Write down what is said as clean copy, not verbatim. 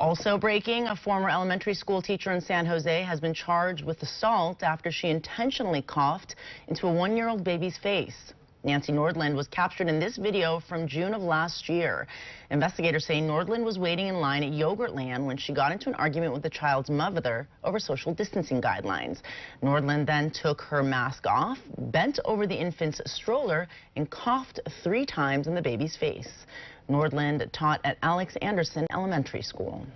Also breaking, a former elementary school teacher in San Jose has been charged with assault after she intentionally coughed into a one-year-old baby's face. Nancy Nordland was captured in this video from June of last year. Investigators say Nordland was waiting in line at Yogurtland when she got into an argument with the child's mother over social distancing guidelines. Nordland then took her mask off, bent over the infant's stroller, and coughed 3 times in the baby's face. Nordland taught at Alex Anderson Elementary School.